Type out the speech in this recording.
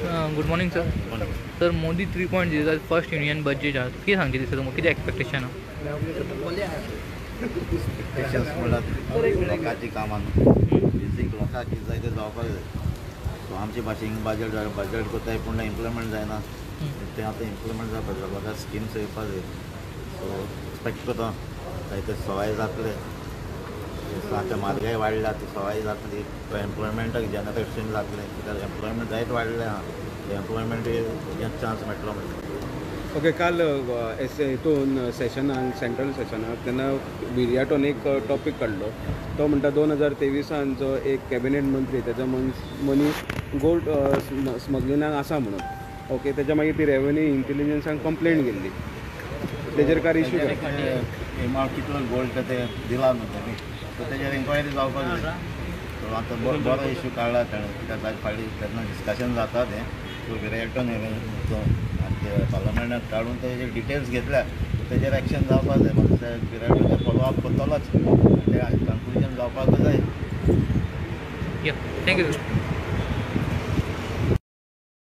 Good morning sir. Sir Modi 3.0 first union budget आहा कितें सांगचे दिसता तुमकां कितें एक्सपेक्टेशन पेशन्स म्हणल्यार लोकांची कामां बेसीक लोकांक कितें जाय तें जावपाक जाय. सो आमचे भाशेन बजेट कोत्ताय पूण इम्प्लिमेंट जायना. तें आतां इम्प्लिमेंट जावपाक जाय. लोकांक स्किम्स येवपाक जाय. सो एक्सपेक्ट कोता जायते सवाय जातले. आतां म्हारगाय वाडल्या ती सवाय जातली. एम्प्लॉयमेंटाक जनरेशन जातलें कित्याक एम्प्लॉयमेंट जायत वाडलें आहा. एम्प्लॉयमेंट चान्स मेळटलो म्हणजे. ओके, काल हितून सेशनाक सेंट्रल सेशनाक तेन्ना विर्याटोन एक टॉपीक काडलो. तो म्हणटा 2023 जो एक कॅबिनेट मंत्री तेजो मनीस गोल्ड स्मगलिंगाक आसा म्हणून. ओके, तेच्या मागीर ती रेव्हेन्यू इंटेलिजन्साक कंप्लेंट केल्ली. तेजेर कांय इश्यू एमावंट कितलो गोल्ड ते दिला न्हू तेणी. सो तेजेर इन्क्वायरी जावपाक जाय. सो आतां बरो इश्यू काडला ताणें कित्याक ताजे फाटीं तेन्ना डिस्कशन जाता तें. सो विर्याटोन पार्लमेंटाक काडून तेजे डिटेल्स घेतल्या. तेजेर एक्शन जावपाक जाय. म्हाका दिसता विर्याटोन फॉलो अप करतलोच. ते कन्क्लुजन जावपाक जाय. या थँक्यू.